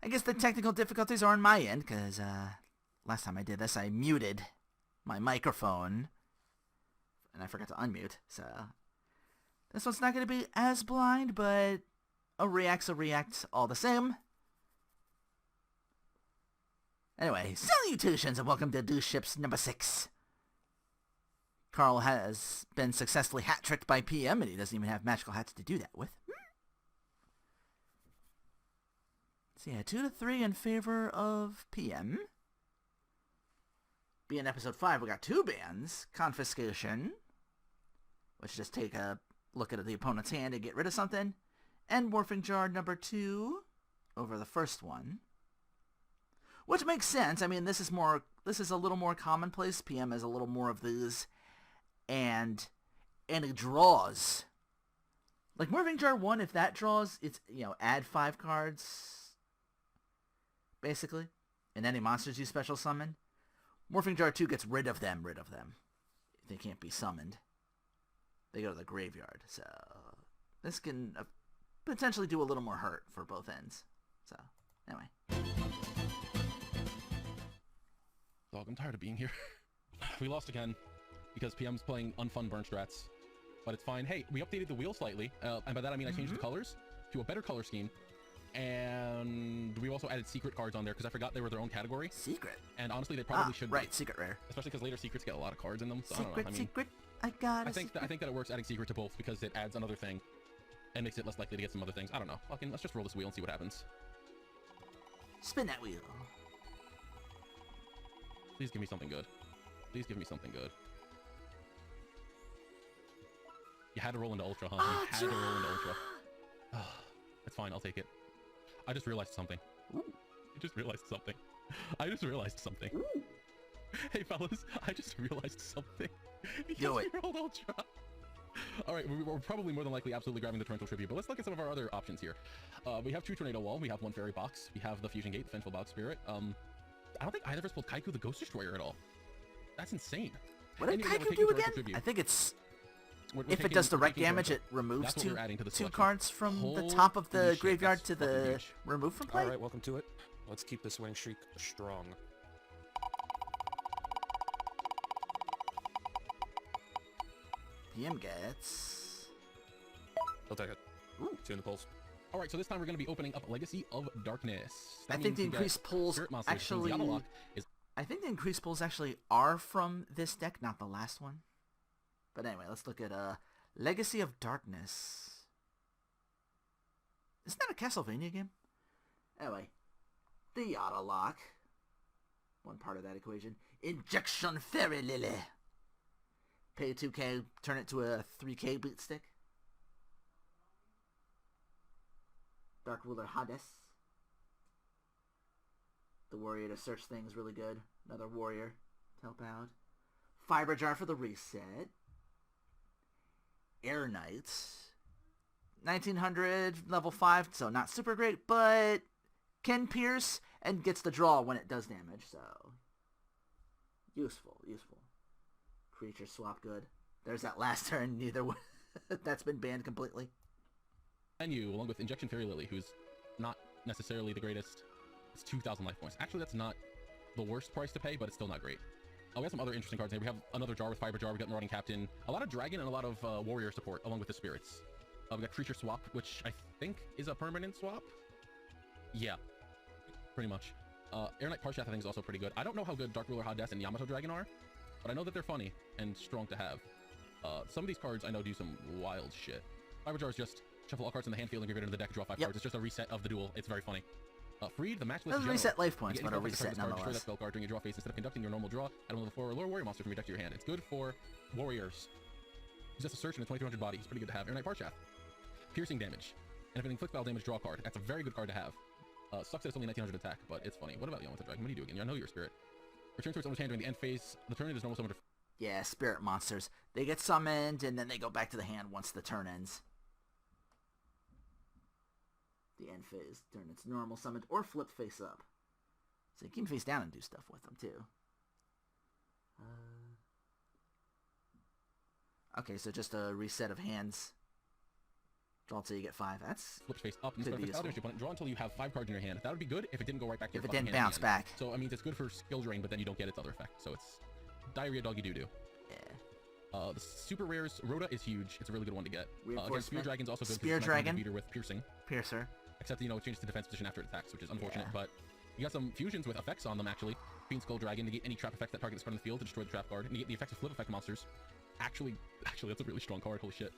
I guess the technical difficulties are on my end, because last time I did this, I muted my microphone, and I forgot to unmute, so this one's not going to be as blind, but a react's a react all the same. Anyway, salutations and welcome to DSHYPS number 6. Carl has been successfully hat-tricked by PM, and he doesn't even have magical hats to do that with. So yeah, 2-3 in favor of PM. Being episode 5, we got 2 bans. Confiscation, which just take a look at the opponent's hand and get rid of something. And Morphing Jar number 2 over the first one. Which makes sense. I mean, this is a little more commonplace. PM has a little more of these. And it draws. Like Morphing Jar 1, if that draws, it's, add 5 cards. Basically. And any monsters you special summon. Morphing Jar 2 gets rid of them. They can't be summoned. They go to the graveyard. So this can potentially do a little more hurt for both ends. So, anyway. Dog, I'm tired of being here. We lost again because PM's playing unfun burn strats. But it's fine. Hey, we updated the wheel slightly. And by that I mean I changed the colors to a better color scheme. And we also added secret cards on there because I forgot they were their own category. Secret? And honestly, they probably should right, be. secret rare. Especially because later secrets get a lot of cards in them. So Secret, I don't know. secret. I got it. I think that it works adding secret to both because it adds another thing and makes it less likely to get some other things. I don't know. Let's just roll this wheel and see what happens. Spin that wheel. Please give me something good. Please give me something good. You had to roll into Ultra, huh? You had to roll into Ultra. It's fine. I'll take it. I just realized something. Ooh. I just realized something. Ooh. Hey, fellas. I just realized something. Do it. We rolled Ultra. All right, we're probably more than likely absolutely grabbing the Torrential Tribute, but let's look at some of our other options here. We have 2 Tornado Wall. We have 1 Fairy Box. We have the Fusion Gate, the Vengeful Bog Spirit. I don't think either of us pulled Kaiku the Ghost Destroyer at all. That's insane. What did Kaiku do again? I think it's... If it does direct damage, it removes 2 cards from the top of the graveyard to the remove from play? Alright, welcome to it. Let's keep this winning streak strong. PM gets... I'll take it. Ooh. 2 in the pulls. Alright, so this time we're going to be opening up Legacy of Darkness. I think the increased pulls actually... I think the increased pulls actually are from this deck, not the last one. But anyway, let's look at Legacy of Darkness. Isn't that a Castlevania game? Anyway, the Yada Lock. One part of that equation. Injection Fairy Lily. Pay 2k, turn it to a 3k beat stick. Dark Ruler Hades. The warrior to search things really good. Another warrior to help out. Fiber Jar for the reset. Air Knight. 1900, level 5, so not super great, but can pierce and gets the draw when it does damage, so useful. Creature swap good. There's that last turn, neither one. That's been banned completely. And you, along with Injection Fairy Lily, who's not necessarily the greatest. It's 2,000 life points. Actually, that's not the worst price to pay, but it's still not great. We have some other interesting cards here. We have another jar with Fiber Jar. We got Marauding Captain. A lot of Dragon and a lot of Warrior support, along with the Spirits. We got Creature Swap, which I think is a permanent swap. Yeah, pretty much. Air Knight Parshath I think is also pretty good. I don't know how good Dark Ruler Hades and Yamato Dragon are, but I know that they're funny and strong to have. Some of these cards I know do some wild shit. Fiber Jar is just shuffle all cards in the hand field and give it into the deck, draw 5 cards. It's just a reset of the duel. It's very funny. Freed, the matchless Doesn't reset life points, but a reset destroy nonetheless. that spell card during your draw phase instead of conducting your normal draw. Add one level 4 or lower warrior monster from your deck to your hand. It's good for warriors. He's just a search and a 2200 body. He's pretty good to have. Air Knight Parshath. Piercing damage. And if it inflicts battle damage, draw a card. That's a very good card to have. Sucks that it's only 1900 attack, but it's funny. What about Yamato Dragon? What do you do again? I know you're a spirit. Return to its owner's hand during the end phase. The turn is normal summon. Yeah, spirit monsters. They get summoned, and then they go back to the hand once the turn ends. The end phase. Turn it's normal summoned or flipped face up. So you can face down and do stuff with them, too. Okay, so just a reset of hands. Draw till you get 5. That's Flips face up, and could instead be of damage useful. your opponent, draw until you have 5 cards in your hand. That would be good if it didn't go right back to your If it fucking didn't hand bounce at the end. back. So, I mean, it's good for skill drain, but then you don't get its other effect. So it's diarrhea doggy doo-doo. Yeah. The super rares, Rhoda is huge. It's a really good one to get. Again, Spear Reinforcement. Dragon's also good Spear because it's not Dragon. beater with piercing. Piercer. Except, you know, it changes to defense position after it attacks, which is unfortunate, Yeah. but you got some fusions with effects on them, actually. Fiend Skull Dragon, negate any trap effect that target this card in the field to destroy the trap card. Negate the effects of flip effect monsters. Actually, that's a really strong card, holy shit.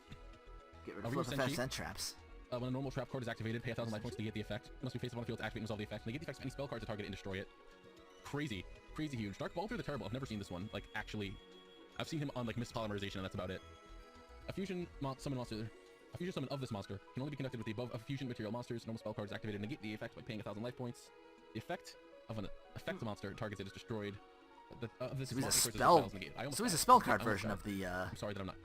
Get rid of Ryu flip effects Senshi. and traps. When a normal trap card is activated, pay 1,000 life points to negate the effect. It must be face up on the field to activate and resolve the effect. Negate the effects of any spell card to target it and destroy it. Crazy huge. Dark Vaulter the Terrible, I've never seen this one. Like, actually, I've seen him on, like, Mist Polymerization, and that's about it. A fusion summon of this monster can only be conducted with the above fusion material monsters. Normal spell cards activated negate the effect by paying 1,000 life points. The effect of an effect monster targets it is destroyed. This So he's a monster spell. negate. So he's a spell card I almost version died. of the. I'm sorry that I'm not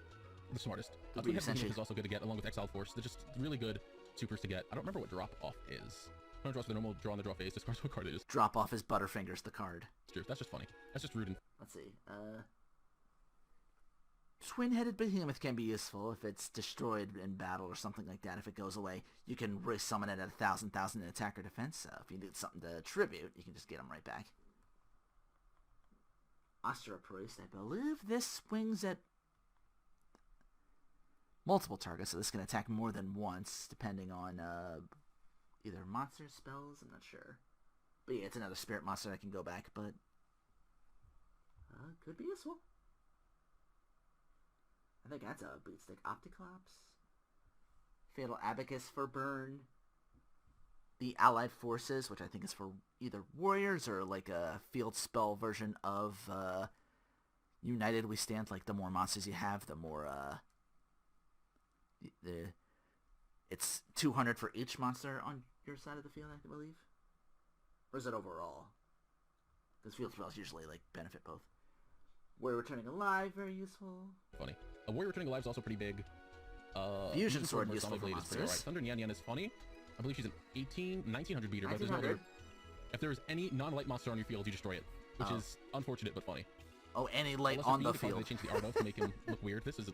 the smartest. The Twin Ryu Head Behemoth Senshi. is also good to get, along with Exiled Force. They're just really good supers to get. I don't remember what drop off is. When draws the normal draw on the draw phase, discards what card it is. Drop off his Butterfingers the card. It's true. That's just funny. That's just rude. And Let's see. Twin-headed Behemoth can be useful if it's destroyed in battle or something like that. If it goes away, you can re-summon it at 1,000 in attack or defense. If you need something to tribute, you can just get them right back. Osteoproist, I believe this swings at multiple targets, so this can attack more than once, depending on either monster spells, I'm not sure. But yeah, it's another spirit monster that can go back, but could be useful. I think that's a beat stick. Opticlops. Fatal Abacus for burn. The Allied Forces, which I think is for either warriors or like a field spell version of United We Stand. Like the more monsters you have, the more it's 200 for each monster on your side of the field, I believe. Or is it overall? Because field spells usually like benefit both. Warrior Returning Alive, very useful. funny. A Warrior Returning Alive is also pretty big. Fusion Sword Mercenary useful for Blade is pretty monsters. alright. Thunder Nyan Nyan is funny. I believe she's an 1900 beater, but there's no 1900. other. If there is any non-light monster on your field, you destroy it, which is unfortunate but funny. Oh, any light Unless on it's the because field. They changed the art of to make him look weird. This is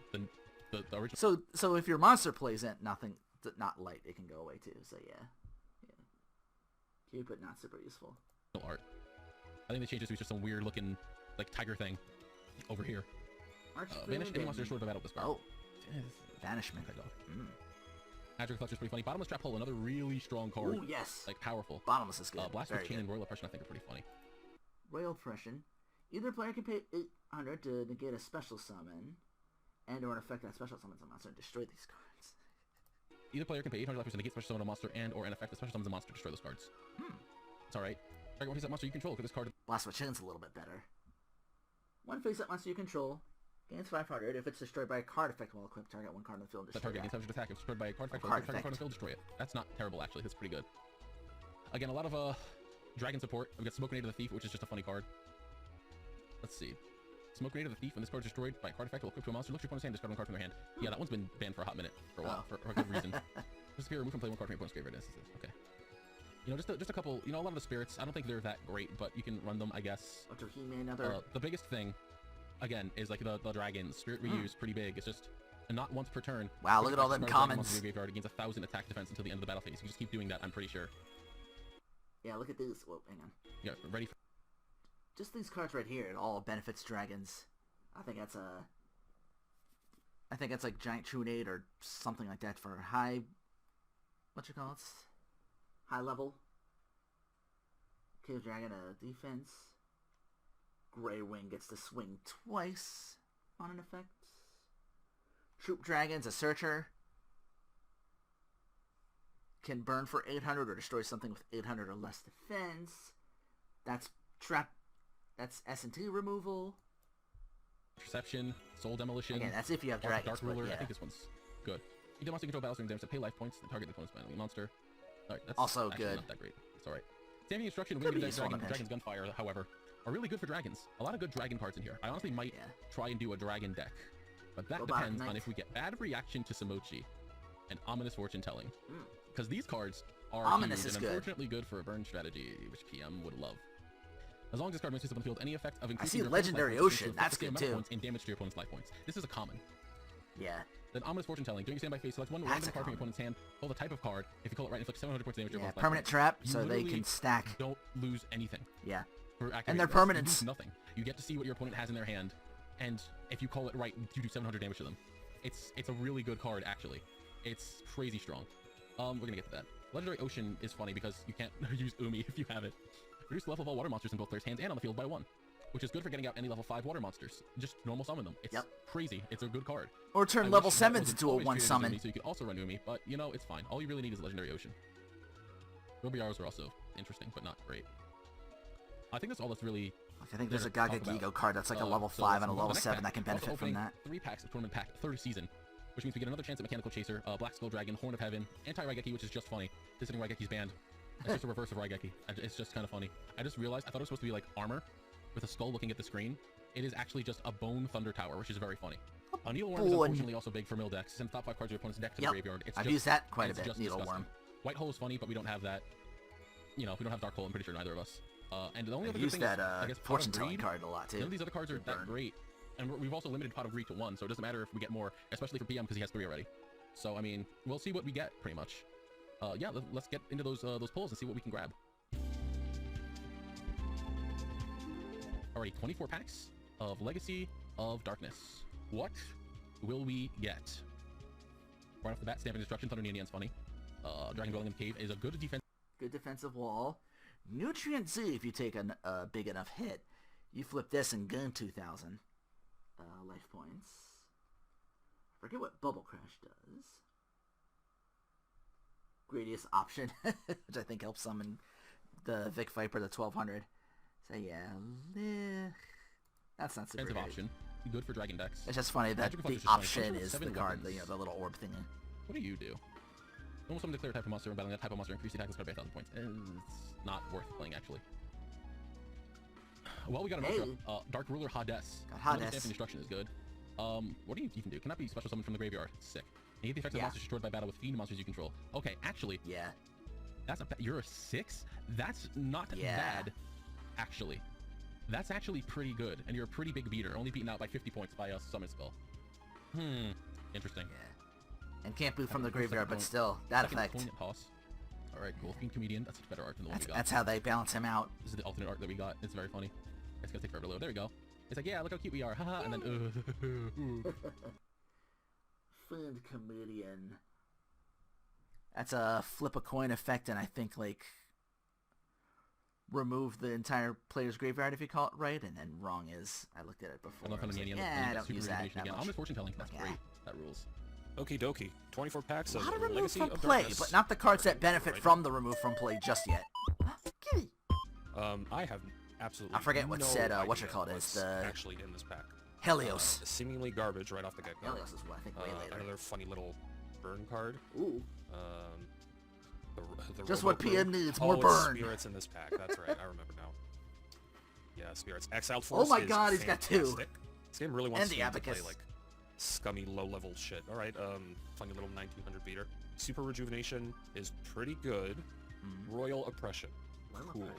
the original. So if your monster plays it, nothing, not light, it can go away too. So yeah. Cute, but not super useful. Art. I think they changed this to just some weird looking like tiger thing over here. Vanish any monster destroyed by battle this card. Oh, Banishment. Okay, dog. Magic Reflector is pretty funny. Bottomless Trap Hole, another really strong card. Oh yes. Like powerful. Bottomless is good. Blast Very with Chain good. and Royal Oppression I think are pretty funny. Royal Oppression. Either player can pay 800 to negate a special summon, and or an effect that special summons a monster and destroy these cards. Either player can pay 800 to negate special summon a monster and or an effect that special summons a monster to destroy those cards. It's alright. Target one face-up monster you control. Look at this card. Blast with Chain's a little bit better. One face-up monster you control gains 500 if it's destroyed by a card effect while equipped. Target one card on the field. That Destroy target gains 500 attack. If destroyed by a card effect, card target card on the effect. field, destroy it. That's not terrible actually. That's pretty good. Again, a lot of dragon support. We've got Smoke Grenade of the Thief, which is just a funny card. Let's see. Smoke Grenade of the Thief, when this card is destroyed by a card effect, will equip to a monster. Look at your opponent's hand, discard one card from their hand. Yeah, that one's been banned for a hot minute for a while, for a good reason. Disappear, remove from play one card from your opponent's graveyard instances. Okay. You know, just a couple. You know, a lot of the spirits. I don't think they're that great, but you can run them, I guess. Otohime, another. The biggest thing, again, is like the dragons. Spirit reuse, pretty big. It's just not once per turn. Wow, look at all them Discard a dragon commons. monster in your graveyard. It gains 1,000 attack defense until the end of the battle phase. You can just keep doing that. I'm pretty sure. Yeah, look at these. Whoa, hang on. Yeah, ready for. Just these cards right here, it all benefits dragons. I think that's like Giant Trunade or something like that for high... What you call it? High level. Cave Dragon, defense. Grey Wing gets to swing twice on an effect. Troop Dragon's a searcher. Can burn for 800 or destroy something with 800 or less defense. That's S&T removal. Interception, Soul Demolition. Again, that's if you have Dark dragons. Ruler. But yeah. I think this one's good. You can monster control battle string damage to pay life points and target the opponent's battling monster. Alright, that's Also actually good. not that great. It's alright. Standing Instruction, Could be Winged useful in a Dragon's pinch. Gunfire, however, are really good for dragons. A lot of good dragon cards in here. I honestly might try and do a dragon deck. But that Robotic depends on Knight. if we get bad reaction to Samochi and Ominous Fortune Telling. Because these cards are Ominous huge is and good. unfortunately good for a burn strategy, which PM would love. As long as this card makes use up on the field, any effect of increasing see your opponent's Legendary life points Ocean, inflicts that's the same good amount of too. points and damage to your opponent's life points. This is a common. Yeah. Then Ominous Fortune Telling. During standby phase, select one That's random a card from your common. opponent's hand. Pull the type of card. If you call it right, inflict 700 points of damage. to your Yeah, opponent's permanent life trap, You so they literally can stack. Don't lose anything. Yeah. For And activating they're this. You permanents. lose nothing. You get to see what your opponent has in their hand, and if you call it right, you do 700 damage to them. It's a really good card, actually. It's crazy strong. We're gonna get to that. Legendary Ocean is funny because you can't use Umi if you have it. Reduce the level of all water monsters in both players' hands and on the field by 1, which is good for getting out any level 5 water monsters. Just normal summon them. It's crazy. It's a good card. Or turn I level wish that 7s wasn't into a always 1 treated as summon. Umi, so you could also run Umi, but you know, it's fine. All you really need is Legendary Ocean. Robiaros are also interesting, but not great. I think that's all that's really... I think there's a there to Gaga talk about. Gigo card that's like a level So 5 let's and a move on level to the next 7 pack. that can Also benefit from opening that. 3 packs of Tournament Pack 3rd season, which means we get another chance at Mechanical Chaser, Black Skull Dragon, Horn of Heaven, Anti-Raigeki, which is just funny. Considering Raigeki's banned. It's just a reverse of Raigeki. It's just kind of funny. I just realized, I thought it was supposed to be like armor, with a skull looking at the screen. It is actually just a bone thunder tower, which is very funny. Needleworm is unfortunately also big for mill decks. Send top 5 cards of your opponent's deck to the graveyard. It's I've just, used that quite a it's bit, just Needleworm. disgusting. White Hole is funny, but we don't have that. You know, we don't have Dark Hole, I'm pretty sure neither of us. And the only I've other good used thing that is, I guess, Pot fortune of telling Greed. card a lot too. None of these other cards are Good that burn. great. And we've also limited Pot of Greed to 1, so it doesn't matter if we get more, especially for PM because he has 3 already. So, I mean, we'll see what we get, pretty much. Yeah, let's get into those pulls and see what we can grab. Alrighty, 24 packs of Legacy of Darkness. What will we get? Right off the bat, Stamping Destruction, Thunder Nian's funny. Dragon Dwelling in the Cave is a good defense. Good defensive wall. Nutrient Z, if you take a big enough hit. You flip this and gain 2,000 life points. I forget what Bubble Crash does. Gradius option, which I think helps summon the Vic Viper, the 1200. So yeah, that's not super Defensive great. option. Good for Dragon decks. It's just funny that Magic the Reflex is just funny. option Function of is the 7 card, weapons. the little orb thingy. What do you do? Almost summon declare a type of monster and battling that type of monster increase the attack is cut by 1,000 points. It's not worth playing, actually. Well, we got another Dark Ruler Hades. Got Another Hades. Stamping Destruction is good. What do you even do? Can that be special summoned from the graveyard? Sick. And you get the effects of monsters destroyed by battle with fiend monsters you control. Okay, actually, Yeah. that's you're a 6? That's not bad, actually. That's actually pretty good, and you're a pretty big beater, only beaten out by 50 points by a summon spell. Interesting. Yeah. And can't boot from the Second graveyard, but point. still, that Second effect. poignant toss. Alright, cool. Fiend Comedian, that's such better art than the one we got. That's how they balance him out. This is the alternate art that we got. It's very funny. It's gonna take forever to load. There we go. It's like, yeah, look how cute we are. Haha, and then, Fiend Comedian. That's a flip a coin effect, and I think, like, remove the entire player's graveyard if you call it right, and then wrong is, I looked at it before. I love I was how the like, Nian I don't use that again. much. Omnis Fortune Telling, that's Yeah. great. That rules. Okie dokie. 24 packs A of lot of remove Legacy from of play, Darkness. but not the cards that benefit Right. from the remove from play just yet. Kitty. I have absolutely I forget what no said, idea whatchamacallit is, what's the- actually in this pack. Helios. Seemingly garbage right off the get-go. Helios is what I think way later. Another funny little burn card. Ooh. The Just Robo what PM Brew. needs, more it's burn. Spirits in this pack. That's right. I remember now. Yeah, Spirits. Exiled Oh Force my is god, he's got 2. fantastic. This game really wants And the me to play Abacus. like scummy low-level shit. All right, funny little 1900 beater. Super Rejuvenation is pretty good. Royal Oppression. Cool.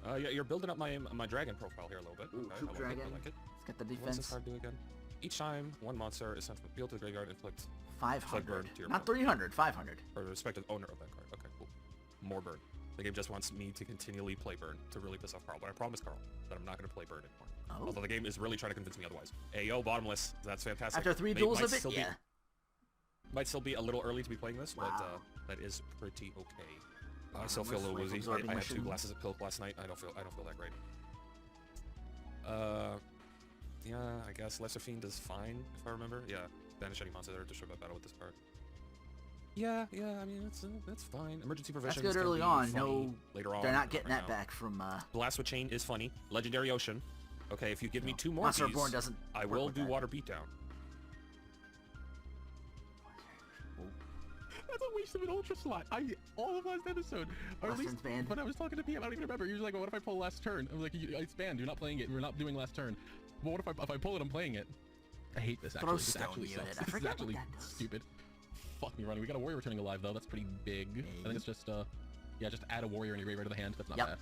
Yeah, you're building up my dragon profile here a little bit. Ooh, Okay, Troop I like it. Dragon. I like it. Let's get the What's this defense. card do again? Each time one monster is sent from the field to the graveyard, inflict 500. burn to your Not opponent. 300, 500. or the respective owner of that card. Okay, cool. More burn. The game just wants me to continually play burn to really piss off Carl. But I promise Carl that I'm not going to play burn anymore. Oh. Although the game is really trying to convince me otherwise. Ayo, bottomless. That's fantastic. After 3 Might duels of it, still be- yeah. Might still be a little early to be playing this, but Wow. that is pretty okay. I still feel a little Bottomless, woozy. absorbing I had 2 machine. glasses of pilk last night. I don't feel that great. Yeah, I guess Lesser Fiend is fine if I remember. Yeah, banish any monster that are destroyed by battle with this card. Yeah, I mean that's fine. Emergency Provision. good early on. No, later on. They're not getting right that now. back from, Blast with Chain is funny. Legendary Ocean. Okay, if you give me 2 more Monster of these, Reborn doesn't I work will with do that. Water Beatdown. That's a waste of an ultra slot. All of last episode, or at Last least turn's banned. when I was talking to PM, I don't even remember. He was like, well, "What if I pull last turn?" I was like, "It's banned. You're not playing it. We're not doing last turn." But what if I pull it? I'm playing it. I hate this actually. This Throwstone actually unit. sucks. I This is forget what actually that does. stupid. Fuck me running. We got a warrior returning alive though. That's pretty big. I think it's just yeah, just add a warrior in your graveyard to the hand. That's not Yep. bad.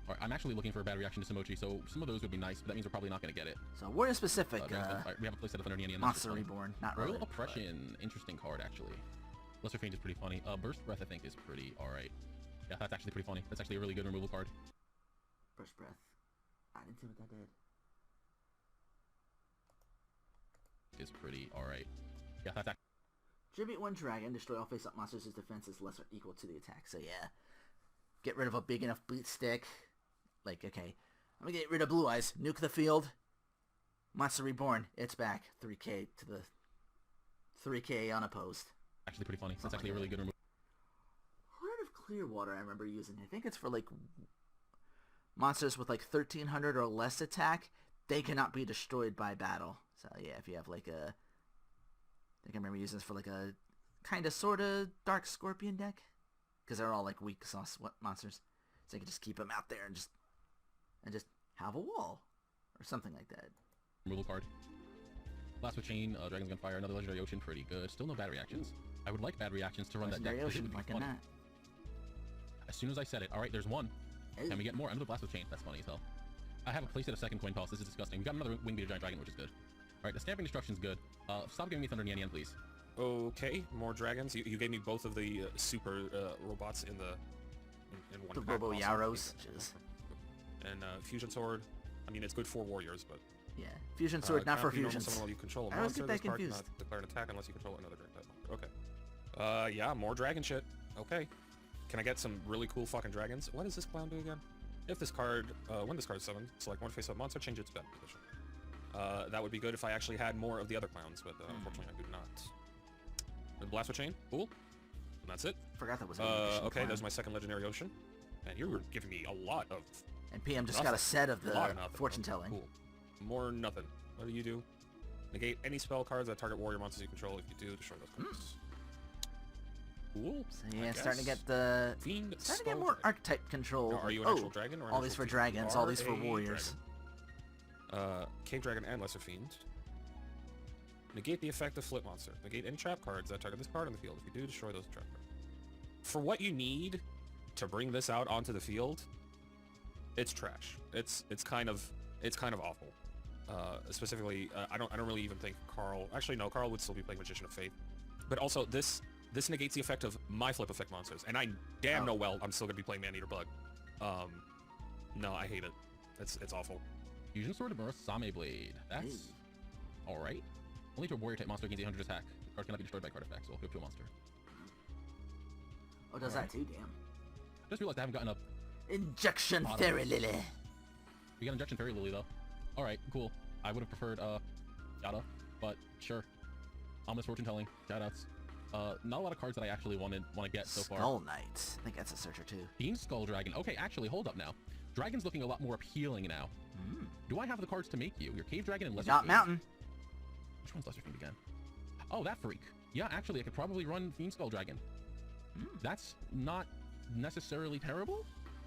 All right, I'm actually looking for a bad reaction to Simochi, so some of those would be nice, but that means we're probably not going to get it. So warrior specific. We have a playset of Thunder Nian. Monster Reborn. Not Royal really. Oppression. Interesting card, actually. Lesser Fiend is pretty funny. Burst Breath, I think, is pretty alright. Yeah, that's actually pretty funny. That's actually a really good removal card. Burst Breath. I didn't see what that did. Is pretty alright. Yeah, that's actually... Tribute 1 dragon. Destroy all face-up monsters whose defense is less or equal to the attack. So yeah. Get rid of a big enough boot stick. Like, okay. I'm gonna get rid of Blue Eyes. Nuke the field. Monster Reborn. It's back. 3k to the... 3k unopposed. Actually pretty funny. That's actually a really good removal. Heart of Clearwater I remember using. I think it's for like... monsters with like 1300 or less attack. They cannot be destroyed by battle. So yeah, if you have like a... I think I remember using this for like a kind of sort of Dark Scorpion deck. Because they're all like weak sauce monsters. So you can just keep them out there and just have a wall. Or something like that. Removal card. Blast with Chain, Dragon's Gunfire, another Legendary Ocean, pretty good. Still no bad reactions. I would like bad reactions to run Legendary that deck. Ocean, liking that. As soon as I said it. Alright, there's one. Hey. Can we get more? Another Blast with Chain. That's funny as hell. I have a playset of second coin toss. This is disgusting. We got another Wingbeater Giant Dragon, which is good. Alright, the Stamping Destruction's good. Stop giving me Thunder Nian, please. Okay, more dragons. You gave me both of the super robots in one The pack. Robo Awesome. Yaros. And Fusion Sword. I mean, it's good for warriors, but... Yeah. Fusion Sword, not for fusions. Someone while you control a I always monster. get that This card confused. cannot declare an attack unless you control another dragon type monster. Okay. Yeah, more dragon shit. Okay. Can I get some really cool fucking dragons? What does this clown do again? If this card, when this card is summoned, select one face-up monster, change its battle position. That would be good if I actually had more of the other clowns, but unfortunately I do not. The Blast with Chain, cool. And that's it. Forgot that was a okay, there's my second Legendary Ocean. And you were giving me a lot of... And PM just nothing. got a set of the lot of nothing. fortune telling. Cool. More nothing. What do you do? Negate any spell cards that target warrior monsters you control. If you do, destroy those cards. Cool. So yeah, starting to get the... Fiend starting to get more archetype control. Now, are you an actual dragon or an all these actual for fiend? dragons, You all are these for a warriors. dragon. Cave Dragon and Lesser Fiend. Negate the effect of Flip Monster. Negate any trap cards that target this card on the field. If you do, destroy those trap cards. For what you need to bring this out onto the field, it's trash. It's kind of awful. Specifically, I don't really even think Carl... Actually, no, Carl would still be playing Magician of Faith. But also, this negates the effect of my flip effect monsters, and I damn know well I'm still gonna be playing Man-Eater Bug. No, I hate it. It's awful. Fusion Sword of Mirror Same Blade. That's alright. Only to a warrior type monster gains 800 attack. The card cannot be destroyed by card effects, so go to a monster. Oh, does that too, damn. Just realized I haven't gotten a... Injection Fairy Lily. We got Injection Fairy Lily, though. Alright, cool. I would have preferred, Yada, but sure. Ominous Fortune Telling. Shoutouts. Not a lot of cards that I actually want to get so far. Skull Knight. I think that's a searcher too. Fiend Skull Dragon. Okay, actually, hold up now. Dragon's looking a lot more appealing now. Do I have the cards to make you? Your Cave Dragon and Lesser Not Fiend. Mountain. Which one's Lesser Fiend again? Oh, that freak. Yeah, actually, I could probably run Fiend Skull Dragon. That's not necessarily terrible.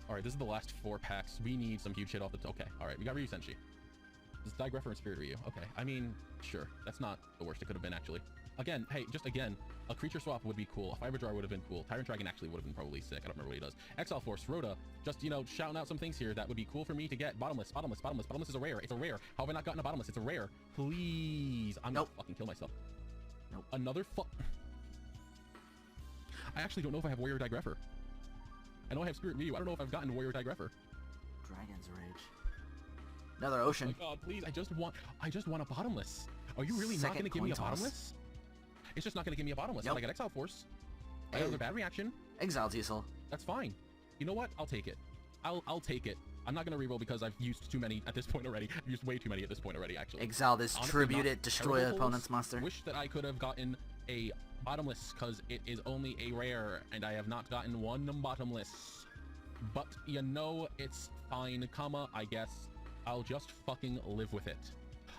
All right, this is the last 4 packs. We need some huge shit off the... Okay, all right, we got Ryu Senshi. This is Digrapher and Spirit Ryu. Okay, I mean, sure. That's not the worst it could have been, actually. Again, hey, just again, a creature swap would be cool. A Fiber Jar would have been cool. Tyrant Dragon actually would have been probably sick. I don't remember what he does. Exile Force, Rhoda, just, you know, shouting out some things here that would be cool for me to get. Bottomless. Bottomless is a rare. It's a rare. How have I not gotten a Bottomless? It's a rare. Please. I'm gonna fucking kill myself. Nope. Another I actually don't know if I have Warrior Digrapher. I know I have Spirit Ryu. I don't know if I've gotten Warrior Digrapher. Dragon's Rage. Another Ocean. Oh my god, please. I just want a Bottomless. Are you really not going to give me a Bottomless? It's just not going to give me a Bottomless. Nope. I got Exile Force. I got another bad reaction. Exile Diesel. That's fine. You know what? I'll take it. I'll take it. I'm not going to reroll because I've used too many at this point already. I've used way too many at this point already, actually. Exile this, Honestly, tribute not it, destroy terrible opponent's pulls. monster. Wish that I could have gotten a Bottomless because it is only a rare and I have not gotten one Bottomless. But you know, it's fine, I guess. I'll just fucking live with it.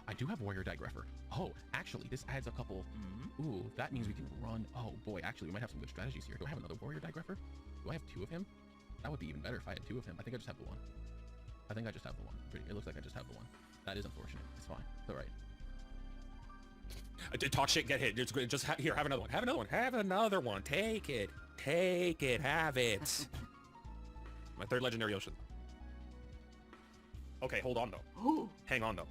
I do have Warrior Digrapher. Oh, actually, this adds a couple. Ooh, that means we can run. Oh boy, actually, we might have some good strategies here. Do I have another Warrior Digrapher? Do I have 2 of him? That would be even better if I had 2 of him. I think I just have the one. It looks like I just have the one. That is unfortunate. It's fine. It's all right. Talk shit, get hit. Just here, have another one. Have another one. Have another one. Take it. Take it. Have it. My 3rd Legendary Ocean. Okay, hold on though. Hang on though.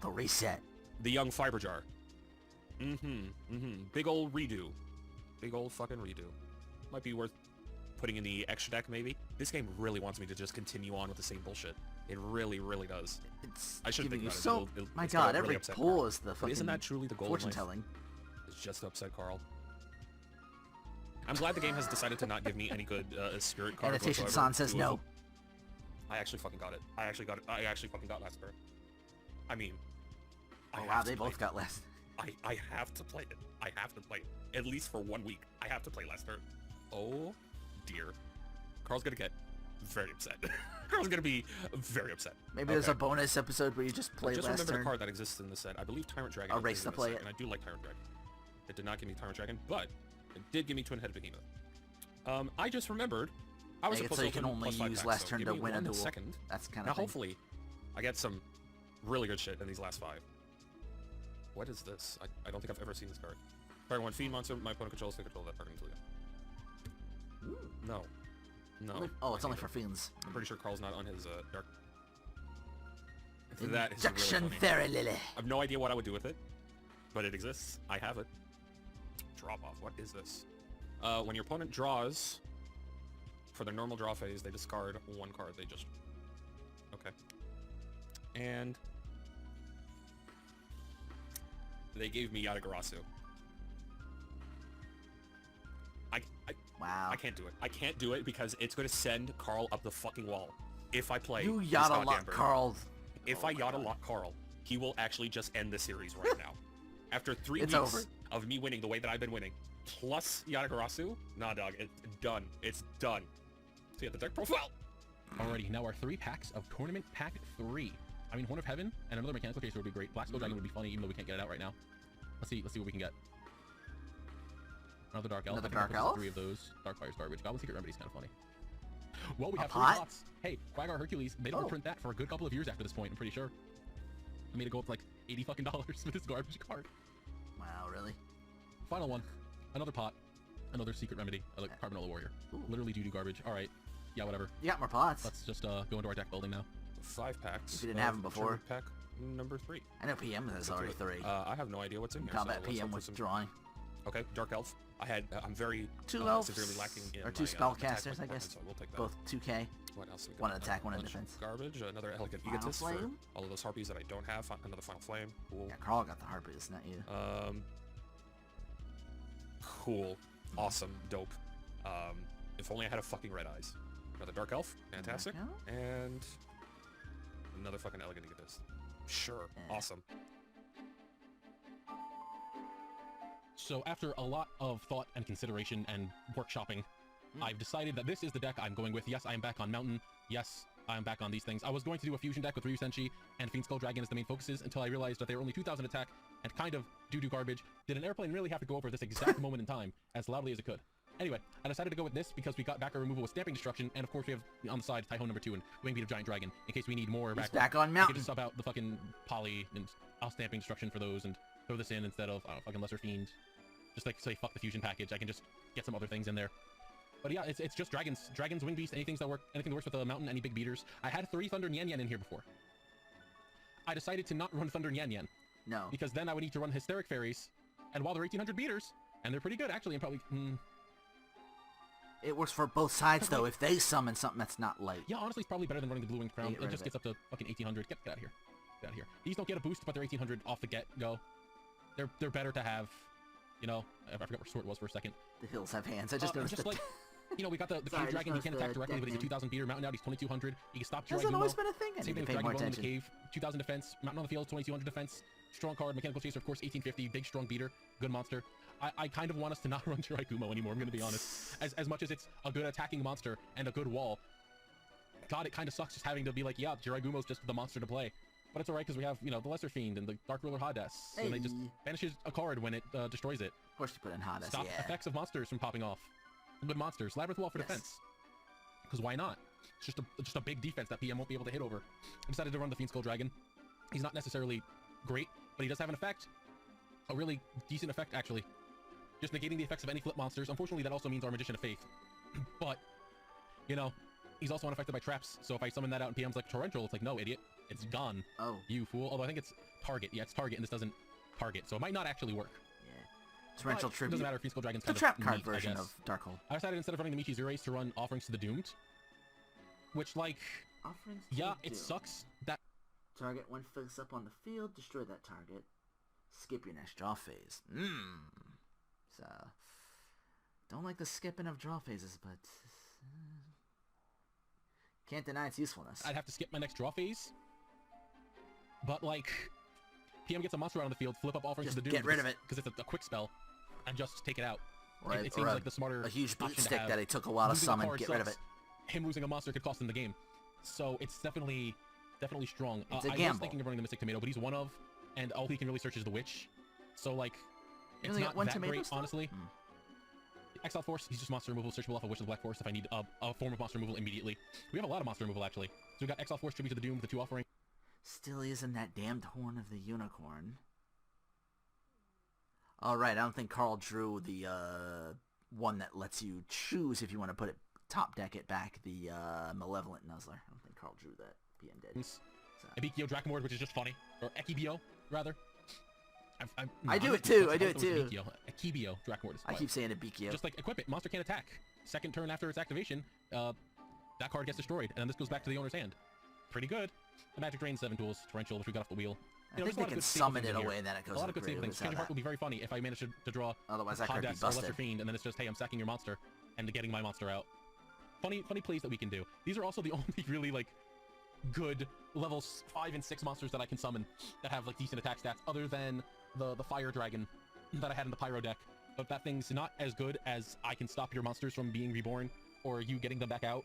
The reset. The young fiber jar. Big ol' redo. Big ol' fucking redo. Might be worth putting in the extra deck, maybe. This game really wants me to just continue on with the same bullshit. It really, really does. I should think about it. it. So, my it's gonna God, really every upset pull Carl. is the But fucking isn't that truly the goal fortune of life? telling. It's just to upset Carl. I'm glad the game has decided to not give me any good spirit cards Annotation whatsoever. San says Two of no. them. I actually fucking got it. I actually fucking got last turn. I mean, Oh I wow, have they to play both it. got less. I have to play it. I have to play it. At least for 1 week. I have to play last turn. Oh, dear. Carl's gonna get very upset. Carl's gonna be very upset. Maybe there's a bonus episode where you just play Just last remember turn. the card that exists in the set. I believe Tyrant Dragon. A race is to in the play set, it. And I do like Tyrant Dragon. It did not give me Tyrant Dragon, but it did give me Twin-Headed Behemoth. I just remembered. I was Make it supposed so to you can open only +5 use packs, last so turn give to me win a 1 duel. second. That's kind Now, of thing. hopefully, I get some really good shit in these last 5. What is this? I don't think I've ever seen this card. Target 1 Fiend monster. My opponent controls. Take control of that target until the end. No. No. Oh, it's I only hate for it. fiends. I'm pretty sure Carl's not on his dark. That is really Injection funny. Fairy Lily. I have no idea what I would do with it, but it exists. I have it. Drop off. What is this? When your opponent draws, for their normal draw phase, they discard 1 card. They just... Okay. And... they gave me Yatagarasu. Wow. I can't do it. I can't do it because it's going to send Carl up the fucking wall. If I play You this Yada goddamn Lock bird. Carl. If Oh I my Yada God. Lock Carl, he will actually just end the series right now. After 3 It's weeks over. of me winning the way that I've been winning, plus Yatagarasu, nah dog, it's done. It's done. See at the deck profile. Alrighty, now our 3 packs of Tournament Pack 3. I mean, Horn of Heaven and another Mechanical Chaser would be great. Black Skull Dragon would be funny, even though we can't get it out right now. Let's see what we can get. Another Dark Elf. Another I think I'll Dark put Elf? 3 of those. Dark Fire's garbage. Goblin Secret Remedy's kind of funny. Well, we A have 3 pot? pots. Hey, Quaggar Hercules, they don't Oh. reprint that for a good couple of years after this point, I'm pretty sure. I made it go up to like $80 fucking with this garbage card. Wow, really? Final one. Another pot. Another Secret Remedy. Like Carbonella Warrior. Ooh. Literally do garbage. Alright. Yeah, whatever. You got more pots. Let's just go into our deck building now. 5 packs. If you didn't have of 'em before. Tournament Pack number 3. I know PM has already 3. I have no idea what's in here. Combat so let's PM hope for with some... drawing. Okay, Dark Elf. I'm very 2 elves, severely lacking in or 2 my, spellcasters, attack I guess. so we'll take that. Both 2k. What else? We got? One in attack, one in bunch of defense. Garbage. Another Elegant Final Egotist for Flame? all of those harpies that I don't have. Another Final Flame. Cool. Yeah, Carl got the harpies, not you. Cool. Awesome. Dope. If only I had a fucking red eyes. Another Dark Elf. Fantastic. Dark Elf? And another fucking Elegant Egotist. Sure. Eh. Awesome. So after a lot of thought and consideration and workshopping, I've decided that this is the deck I'm going with. Yes, I am back on Mountain. Yes, I am back on these things. I was going to do a fusion deck with Ryu Senshi and Fiend Skull Dragon as the main focuses until I realized that they were only 2,000 attack and kind of do garbage. Did an airplane really have to go over this exact moment in time as loudly as it could? Anyway, I decided to go with this because we got back our removal with Stamping Destruction, and of course we have on the side Tyhone number 2 and Wingbeat of Giant Dragon in case we need more He's back. back on I Mountain. could just sub out the fucking Poly and I'll Stamping Destruction for those and throw this in instead of, I don't know, fucking Lesser Fiend. Just like say fuck the fusion package, I can just get some other things in there. But yeah, it's just dragons, wing beasts, anything that works with the mountain, any big beaters. I had 3 Thunder Nyan Nyan in here before. I decided to not run Thunder Nyan Nyan No. because then I would need to run Hysteric Fairies, and while they're 1800 beaters, and they're pretty good actually, and probably It works for both sides, though. If they summon something that's not light. yeah, honestly, it's probably better than running the Blue Winged Crown. Get rid It just of gets up to fucking 1800. Get out of here. Get out of here. These don't get a boost, but they're 1800 off the get-go. They're better to have. You know, I forgot where Sword was for a second. The hills have hands. I just noticed just that. like, you know, we got the Sorry, Cave Dragon. He just can't noticed attack the directly, but he's a deck 2000 beater. Mountain out, he's 2200. He can stop Hasn't always Jiraiya. been a thing. I Same need thing to with pay more Dragon Ball in the attention. Cave. 2000 defense. Mountain on the field, 2200 defense. Strong card. Mechanical Chaser, of course, 1850. Big, strong beater. Good monster. I kind of want us to not run Jiraiya anymore, I'm going to be honest. As much as it's a good attacking monster and a good wall, God, it kind of sucks just having to be like, yeah, Jiraiya's just the monster to play. But it's alright because we have, you know, the Lesser Fiend and the Dark Ruler Hades. And they just Hey. banishes a card when it destroys it. Of course you put in Hades, Stop yeah. effects of monsters from popping off. Good monsters. Labyrinth Wall for Yes. defense. Because why not? It's just a big defense that PM won't be able to hit over. I decided to run the Fiend Skull Dragon. He's not necessarily great, but he does have an effect. A really decent effect, actually. Just negating the effects of any flip monsters. Unfortunately, that also means our Magician of Faith. But, you know, he's also unaffected by traps. So if I summon that out and PM's like torrential, it's like, no, idiot, it's gone. Oh. You fool. Although I think it's target. Yeah, it's target, and this doesn't target, so it might not actually work. Yeah. Torrential Tribute. It doesn't matter. Fiend Skull Dragon's The kind trap of card neat, version of Darkhold. I decided instead of running the Michi's Erase to run Offerings to the Doomed, which, like, Offerings to yeah, the it Doomed. sucks that... Target when focused up on the field, destroy that target. Skip your next draw phase. So, don't like the skipping of draw phases, but can't deny its usefulness. I'd have to skip my next draw phase, but, like, PM gets a monster out on the field, flip up Offerings Just to the Doomed. get rid of it. Because it's a quick spell, and just take it out. Right, it seems like the smarter a huge boot option to stick have. that it took a while to Losing a summon. card Get rid of it. sucks. Him losing a monster could cost him the game. So it's definitely strong. It's a I was gamble. thinking of running the Mystic Tomato, but he's one of, and all he can really search is the Witch. So, like, You it's only not got one that tomato great, still? honestly. Exile Force, he's just monster removal, searchable off of Witch of the Black Forest if I need a form of monster removal immediately. We have a lot of monster removal, actually. So we got Exile Force, Tribute to the Doom, the 2 offering. Still using that damned Horn of the Unicorn. Alright, I don't think Carl drew the one that lets you choose if you want to put it top deck it back, the Malevolent Nuzzler. I don't think Carl drew that. PM did. So. Ebikio Dracomord, which is just funny. Or Ekibio, rather. I do it too. Ekibio Dracomord is I keep saying Ebikio. Just like equip it, monster can't attack. Second turn after its activation, that card gets destroyed, and then this goes back to the owner's hand. Pretty good. The Magic Drain, 7 tools, Torrential, which we got off the wheel. I think they can summon it away and then it goes a lot of good to the save grave. things. Change of Heart would be very funny if I managed to draw Otherwise, that could be Condex or Lesser busted. Fiend, and then it's just, hey, I'm sacking your monster, and getting my monster out. Funny plays that we can do. These are also the only really, like, good level 5 and 6 monsters that I can summon that have, like, decent attack stats, other than the Fire Dragon that I had in the Pyro deck. But that thing's not as good as I can stop your monsters from being reborn, or you getting them back out.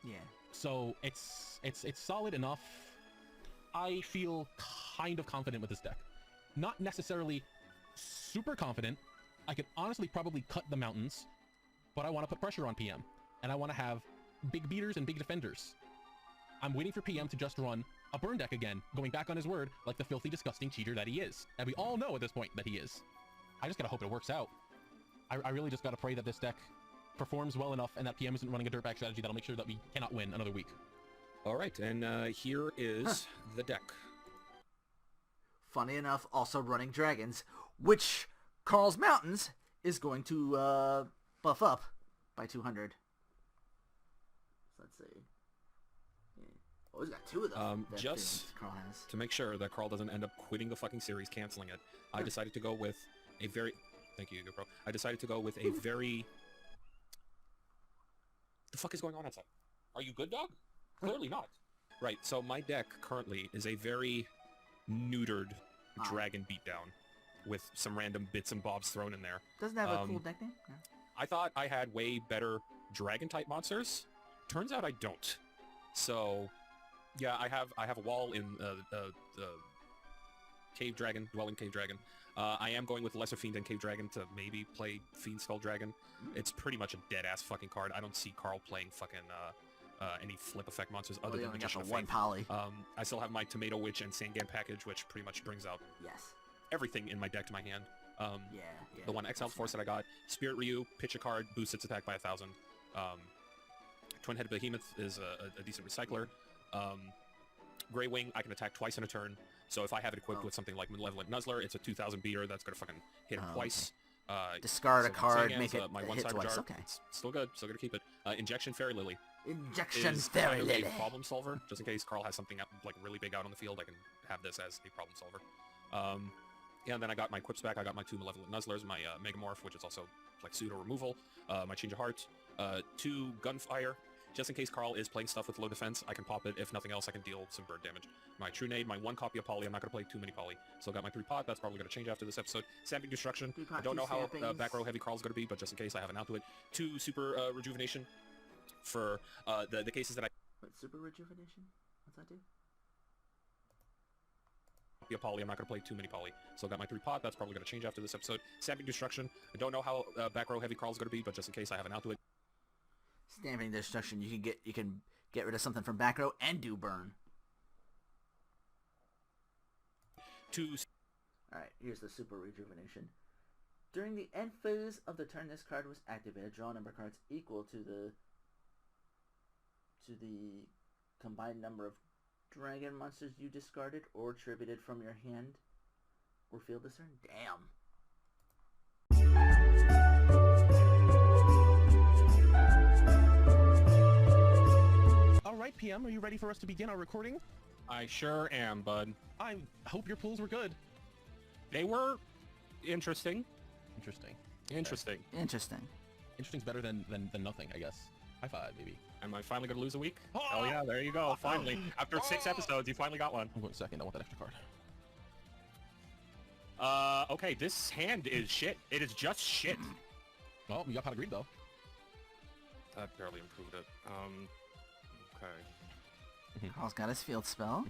Yeah. So it's solid enough. I feel kind of confident with this deck. Not necessarily super confident. I could honestly probably cut the mountains, but I want to put pressure on PM, and I want to have big beaters and big defenders. I'm waiting for PM to just run a burn deck again, going back on his word like the filthy, disgusting cheater that he is. And we all know at this point that he is. I just gotta hope it works out. I really just gotta pray that this deck performs well enough and that PM isn't running a dirtbag strategy that'll make sure that we cannot win another week. All right, and here is the deck. Funny enough, also running dragons, which Carl's Mountains is going to buff up by 200. So let's see. Yeah. Oh, he's got 2 of them. Just Carl has. to make sure that Carl doesn't end up quitting the fucking series, canceling it, I decided to go with a very... Thank you, GoPro. I decided to go with a very... The fuck is going on outside? Are you good, dog? Clearly not. Right, so my deck currently is a very neutered dragon beatdown with some random bits and bobs thrown in there. Doesn't it have a cool deck name? No. I thought I had way better dragon-type monsters. Turns out I don't. So, yeah, I have a wall in the Cave Dragon, Dwelling Cave Dragon. I am going with Lesser Fiend and Cave Dragon to maybe play Fiend Skull Dragon. It's pretty much a dead-ass fucking card. I don't see Carl playing fucking any flip effect monsters other than Magician of one Faith. poly. I still have my Tomato Witch and Sandgan package, which pretty much brings out everything in my deck to my hand. The one Exiled Force that I got, Spirit Ryu, pitch a card, boosts its attack by 1,000. Twin-Headed Behemoth is a decent recycler. Grey Wing, I can attack twice in a turn, so if I have it equipped with something like Malevolent Nuzzler, it's a 2,000 beater that's going to fucking hit him twice. Discard a card, make it my hit one-side twice. jar. Okay. It's still good, still going to keep it. Injection Fairy Lily. Injection is Fairy kind of Lily. a problem solver, just in case Carl has something like really big out on the field. I can have this as a problem solver. Yeah, and then I got my Quips back. I got my 2 Malevolent Nuzzlers, my Megamorph, which is also like pseudo removal, my Change of Heart, 2 Gunfire. Just in case Carl is playing stuff with low defense, I can pop it. If nothing else, I can deal some bird damage. My True Nade, my 1 copy of Poly. I'm not going to play too many Poly. So I got my 3 pot. That's probably going to change after this episode. Stamping Destruction. I don't know how back row heavy Carl's going to be, but just in case, I have an out to it. 2 Super Rejuvenation for the cases that I... What, Super Rejuvenation? What's that do? Poly. I'm not going to play too many Poly. So I got my 3 pot. That's probably going to change after this episode. Stamping Destruction. I don't know how back row heavy Carl's going to be, but just in case, I have an out to it. Stamping Destruction, you can get rid of something from back row and do burn. 2... Alright, here's the Super Rejuvenation. During the end phase of the turn this card was activated, draw a number of cards equal to the to the combined number of dragon monsters you discarded or attributed from your hand or field this turn. Damn. All right, PM, are you ready for us to begin our recording? I sure am, bud. I hope your pulls were good. They were interesting. Interesting. Interesting. Interesting. Interesting's better than nothing, I guess. High five, baby. Am I finally gonna lose a week? Oh! Hell yeah, there you go. Finally. After 6 episodes, you finally got one. I'm going second. I want that extra card. Okay, this hand is shit. It is just shit. Well, you got pot of greed, though. That barely improved it. Okay. Carl's got his field spell.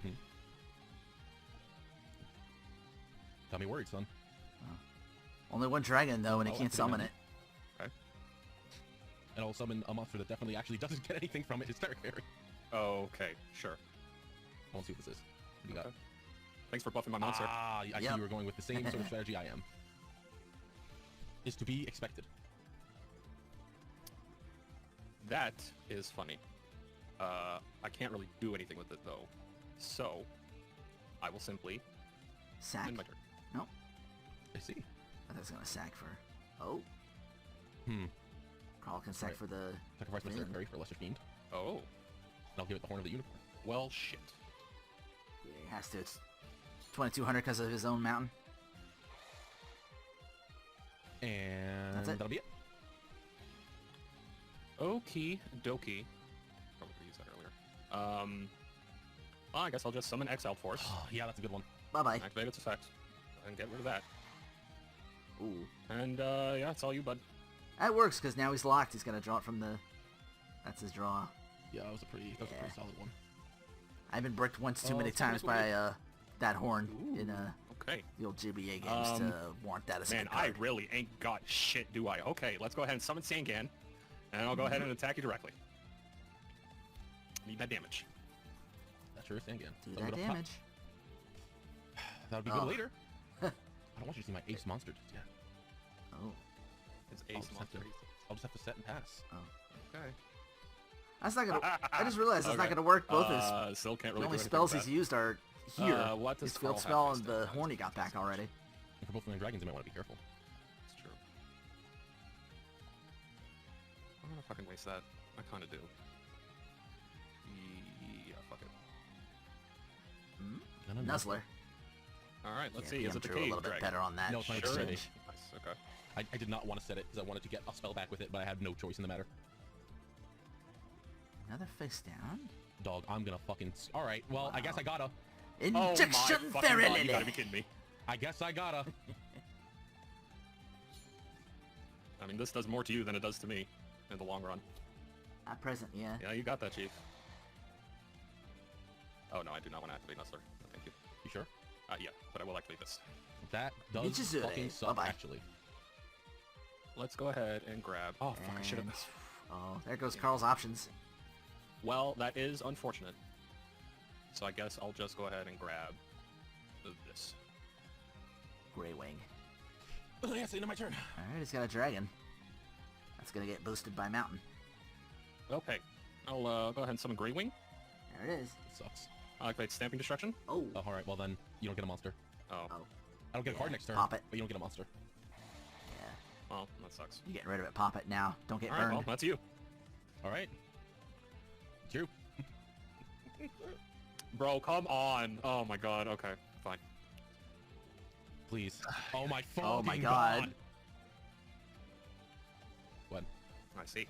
Tell me worried, son. Only one dragon, though, and he Oh, can't that's pretty summon good. it. Okay. And I'll summon a monster that definitely actually doesn't get anything from it. It's Terra Fairy. Okay, sure. I want to see what this is. What do you got? Okay. Thanks for buffing my monster. Ah, I see Yep. you were going with the same sort of strategy I am. Is to be expected. That is funny. I can't really do anything with it, though. So, I will simply Sack. end my turn. Nope. I see. I thought it was going to sack for... Oh. Hmm. Carl can sack Right. for the... Sacrifice my Terra Fiend. Fairy for a Lesser Fiend. Oh. And I'll give it the Horn of the Unicorn. Well, shit. Yeah, he has to. It's 2200 because of his own mountain. And That's it. that'll be it. Okie dokie. Probably could use that earlier. Well, I guess I'll just summon Exile Force. Yeah, that's a good one. Bye-bye. Activate its effect. And get rid of that. Ooh. And, yeah, it's all you, bud. That works, because now he's locked. He's got to draw it from the... That's his draw. Yeah, that was a pretty solid one. I've been bricked once too Oh, many it's gonna times be by that horn in Okay. the old GBA games to warrant that as a Man, good I card. really ain't got shit, do I? Okay, let's go ahead and summon Sangan. And I'll go ahead and attack you directly. Need that damage. That's sure thing again. Do So I'm that gonna pop- damage. That'll be Oh. good later. I don't want you to see my ace monster just yet. Oh. It's I'll ace just, monster. I'll just have to set and pass. Okay. That's not gonna... I just realized it's not Okay. gonna work. Both his... Still can't The really only do anything spells with he's used are here. What does his field Carl spell have and to the stand? horn he got back already. And for both of my dragons, I might want to be careful. It's true. I'm gonna fucking waste that. I kinda do. Yeah, fuck it. Gonna Nuzzler. Alright, let's Yeah, see. Is PM it the drew a cave little bit dragon? better on that No, it's not Sure Exchange. is. Nice, okay. I did not want to set it because I wanted to get a spell back with it, but I had no choice in the matter. Another face down. Dog, I'm gonna fucking... Alright, well, I guess I gotta. Injection oh my fucking Fairy God, you gotta be Lily. kidding me. I guess I gotta. I mean, this does more to you than it does to me in the long run. At present, yeah. Yeah, you got that, Chief. Oh, no, I do not want to activate Nuzzler. No, thank you. You sure? Yeah, but I will activate this. That does Michizure. fucking suck, Bye-bye. actually. Let's go ahead and grab... Oh, fuck, I should have... And- Oh, there goes Carl's options. Well, that is unfortunate. So I guess I'll just go ahead and grab this. Grey Wing. Oh, yeah, it's the end of my turn. Alright, he's got a dragon. That's gonna get boosted by Mountain. Okay. I'll go ahead and summon Grey Wing. There it is. It sucks. I'll activate Stamping Destruction. Oh. Oh, alright, well then, you don't get a monster. Oh, Oh. I don't get a card Yeah, next turn, pop it. but you don't get a monster. Yeah. well, that sucks. You getting rid of it. Pop it now. Don't get Alright, burned. well, that's you. Alright. It's you. Bro, come on. Oh my god, okay, fine. Please. Oh my fucking Oh my god. What? I see.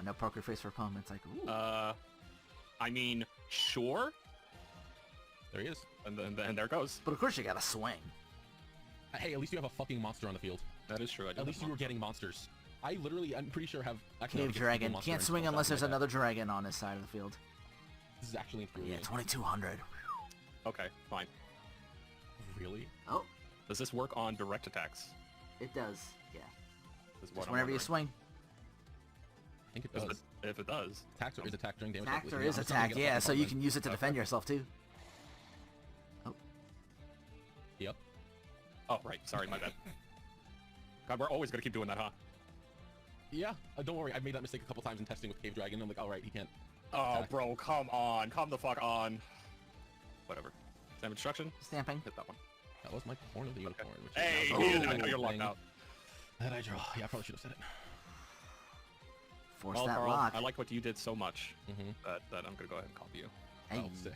No poker face for opponents. Like, ooh. I mean, sure. There he is. And there it goes. But of course you gotta swing. Hey, at least you have a fucking monster on the field. That is true. I do At have least you one. were getting monsters. I literally, I'm pretty sure have... Actually, I Cave think it's Dragon. Monster Can't and swing stuff unless like there's that. another dragon on his side of the field. This is actually Yeah, infuriating. 2200. Okay, fine. Really? Oh, Does this work on direct attacks? it does. Yeah. Is what Just I'm whenever you wondering. swing. I think it If does. if it does. Attacks or is attack during damage? Attack cycle. or Yeah, is I'm still attack, gonna get a yeah, fucking so you button. can use it to defend yourself too. Yep. Oh, right. Sorry, my bad. God, we're always gonna keep doing that, huh? Yeah, don't worry. I've made that mistake a couple times in testing with Cave Dragon. I'm like, all right, he can't. Oh, attack. bro, come on. Come the fuck on. Whatever. Slam instruction. Stamping. Hit that one. That was my Horn of the Unicorn. Which Hey, is I know you're locked thing. out. That I draw. Yeah, I probably should have said it. Force Well, that Carl, lock. I like what you did so much Mm-hmm. that I'm gonna go ahead and copy you. Hey. Oh, sick.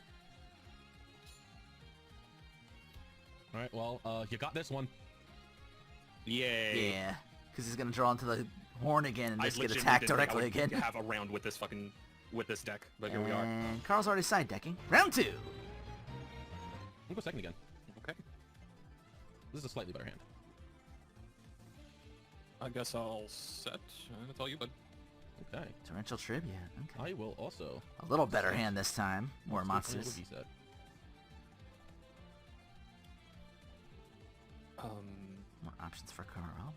All right, well, you got this one. Yay. Yeah, because he's gonna draw into the horn again and I just get legitimately attacked didn't think I directly would again. have a round with this deck, but here we are. And Carl's already side decking. Round 2. I'll go second again. Okay. This is a slightly better hand. I guess I'll set. That's all you, bud. Okay. Torrential Tribute. Okay. I will also. A little better hand this time. More let's do a monsters. V set. More options for Carl.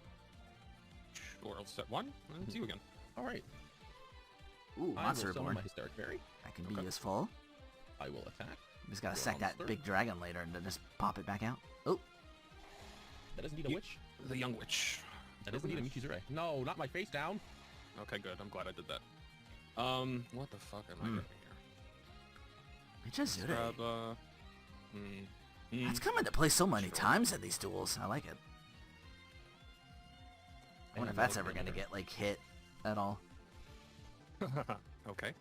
Sure, I'll set one and see you again. All right. Ooh, I monster will summon reborn. my Hysteric Fairy. That can be Okay. useful. I will attack. You just gotta Go sack on that third. big dragon later and then just pop it back out. Oh, That is indeed a Ye- witch. The young witch. That is indeed a Mikizure. No, not my face down. Okay, good. I'm glad I did that. What the fuck am I doing here? Michizure. Grab, That's come into play so many Sure. times in these duels. I like it. I wonder if that's ever gonna get like hit at all. Okay.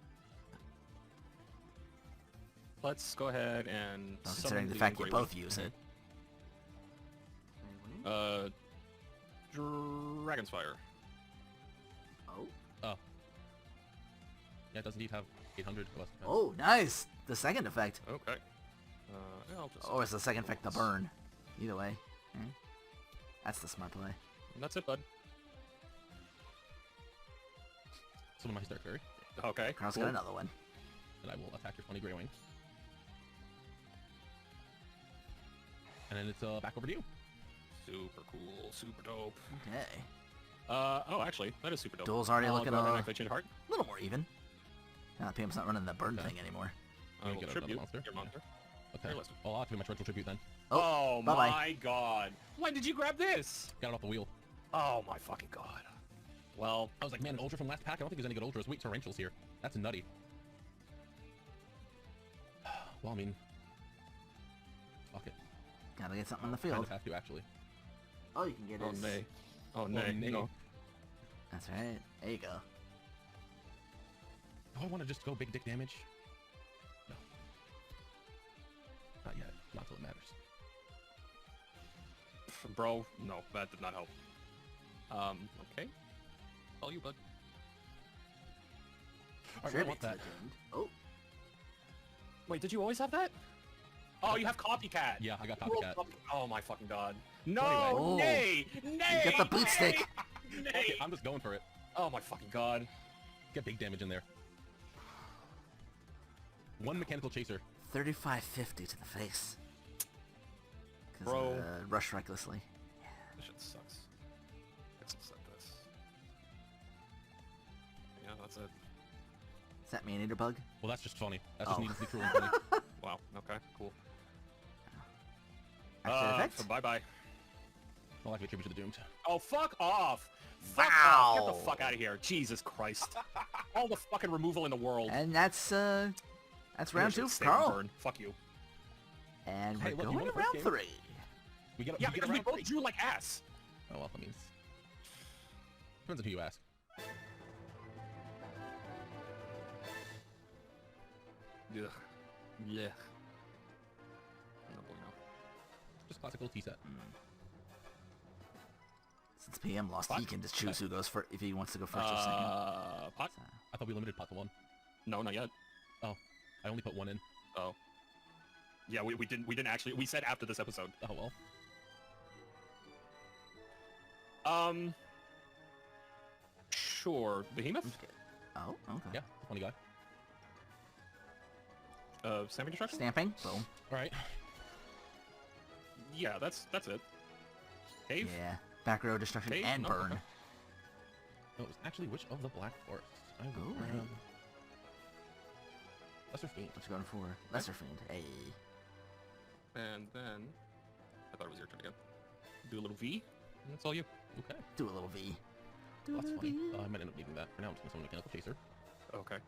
Let's go ahead and Well, summon considering the fact you Grey One. both use it. Dragon's Fire. Oh. Yeah, it does indeed have 800 plus. Oh, nice. The second effect. Okay. Yeah, I'll just. Or is the second effect the burn? Either way. That's the smart play. And that's it, bud. Summon my Hysteric Fairy, Okay. Carl's cool. got another one. and I will attack your funny Grey Wing. And then it's back over to you. Super cool. Super dope. Okay. Oh, actually, that is super dope. Duel's already I'll looking go ahead and a activate Chain of Heart. little more even. Now that PM's not running the burn Okay. thing anymore. I You will get another tribute monster. your monster. Okay. Here, let's- Well, I'll activate my Torrential Tribute then. Oh, bye-bye. my god. When did you grab this? Got it off the wheel. Oh my fucking god. Well, I was like, man, an Ultra from last pack? I don't think there's any good Ultras. Wait, Torrential's here. That's nutty. Well, I mean... Fuck it. Gotta get something on the Kind field. of have to, actually. Oh, you can get oh his... nay. Oh nay. nay. No. That's right. There you go. Do I want to just go big dick damage? No. Not yet. Not till it matters. Bro, no, that did not help. Okay. All you, bud. Alright, I Tribute want to the that. doomed. Oh, Wait, did you always have that? Oh, you have Copycat. Yeah, I got You rolled Copycat. Oh my fucking god. No, Oh. nay, nay. you got the boot nay, stick. Fuck Nay. it, I'm just going for it. Oh my fucking god. Get big damage in there. One Mechanical Chaser. 3550 to the face. 'Cause, Bro. Rush recklessly. This shit sucks. Let's set this. Yeah, that's it. Is that Maneater Bug? Well, that's just funny. That's just Oh. needlessly cruel and funny. Wow, okay, cool. Activate effect? Bye-bye. I'll activate Tribute to the Doomed. Oh, fuck off! Fuck Wow. off! Get the fuck out of here. Jesus Christ. All the fucking removal in the world. And that's round two, Save and Carl. burn. Fuck you. And Hey, we're look, you going won to the first round game. 3. We get, Yeah, we get because we around both three. drew like ass. Oh, well, that means... Depends on who you ask. Ugh. Yeah. No bueno. Just classic little T-set. Since PM lost, What? he can just choose who goes first, if he wants to go first or second. Pot? So, I thought we limited pot to 1. No, not yet. Oh, I only put 1 in. Oh. Yeah, we didn't actually. We said after this episode. Oh, well. Sure. Behemoth? oh, okay. Yeah, funny guy. Semi-destruction? Stamping. Boom. Alright. Yeah, that's it. Cave? Yeah. Back row destruction Hey, and no, burn. okay. No, it was actually Witch of the Black Forest. I will Ooh, grab... hey. Lesser Fiend. What you going for? Lesser Fiend. Hey. And then... I thought it was your turn again. Do a little V, and that's all you. Okay. Do a little V. Well, that's funny. I might end up needing that. For now, I'm just going to summon Mechanical Chaser. Okay.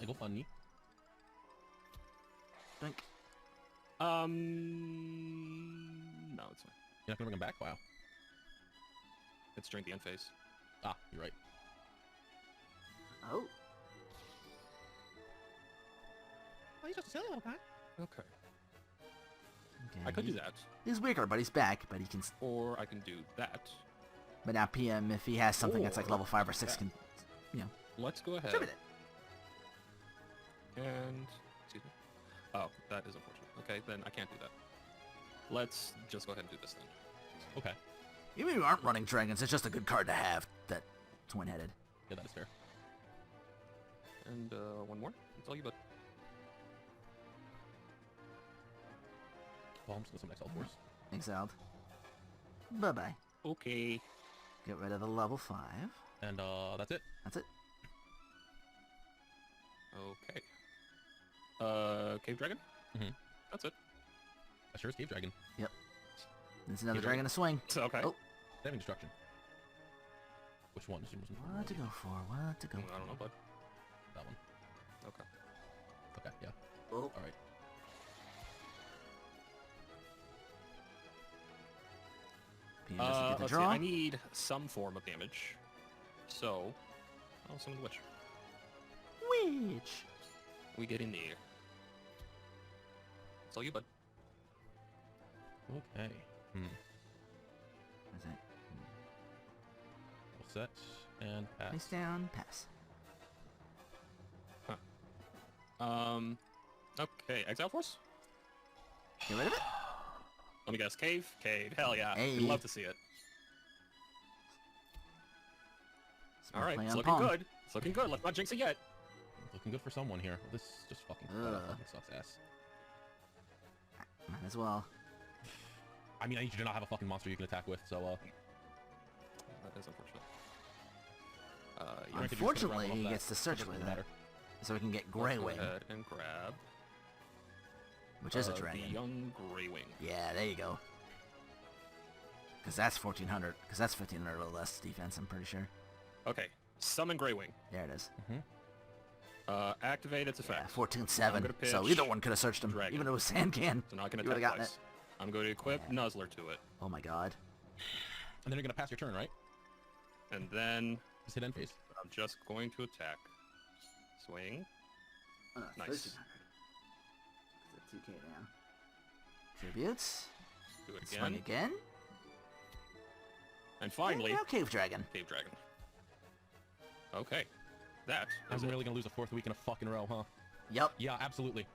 I go funny. Think. No, it's fine. You're not going to bring him back? Wow. It's during the end phase. Ah, you're right. Oh. Oh, he's just a silly little guy. Okay. Okay, I could do that. He's weaker, but he's back. But he can. Or I can do that. But now PM, if he has something that's like level 5 or 6, can, you know, Let's go ahead. distribute it. And... Excuse me. Oh, that is unfortunate. Okay, then I can't do that. Let's just go ahead and do this then. Okay. Even if you aren't running dragons, it's just a good card to have. That twin-headed. Yeah, that is fair. And one more. That's all you but. Well, I'm just going to summon XL Force. Exiled. Bye-bye. Okay. Get rid of the level 5. And that's it. That's it. Okay. Cave Dragon? Mm-hmm. That's it. That sure is Cave Dragon. Yep. There's another Cave dragon to swing. So, okay. Oh. Saving Destruction. Which one? What to go for? What to go for? I don't know, bud. That one. Okay. Okay, yeah. Oh. Alright. PM doesn't get the Let's see. draw. I need some form of damage. So, I'll summon the Witch. Witch. We get in there. It's all you, bud. Okay. That's it. We'll set and pass. Face down, pass. Okay. Exile Force? Get rid of it. Let me guess. Cave? Cave. Hell yeah. Hey. We'd love to see it. Smart Alright, play it's on looking pawn. good. It's looking good. Let's not jinx it yet. Looking good for someone here. This just fucking, that fucking sucks ass. Might as well. I mean, I need you to not have a fucking monster you can attack with, so, That is unfortunate. You're gonna Unfortunately, just he grab gets to search with it. matter. So we can get Let's Grey go Wing, ahead and grab which is a the dragon. young Grey Wing. Yeah, there you go. Because that's 1400. Because that's 1500 or less defense, I'm pretty sure. Okay. Summon Grey Wing. There it is. Activate its Yeah, effect. 14-7. I'm gonna So pitch either one could have searched him. dragon. Even if it was Sandcan. So not going You to would've attack gotten twice. I'm going to equip Yeah. Nuzzler to it. Oh my god. And then you're gonna pass your turn, right? And then Just hit end phase. I'm just going to attack. Swing. Oh, no, Nice. 1300. It's at 2k now. Tributes. Do it Swing again. again. And finally, And now Cave Dragon. Cave Dragon. Okay. That I'm is it. really gonna lose a 4th week in a fucking row, huh? Yep. Yeah, absolutely.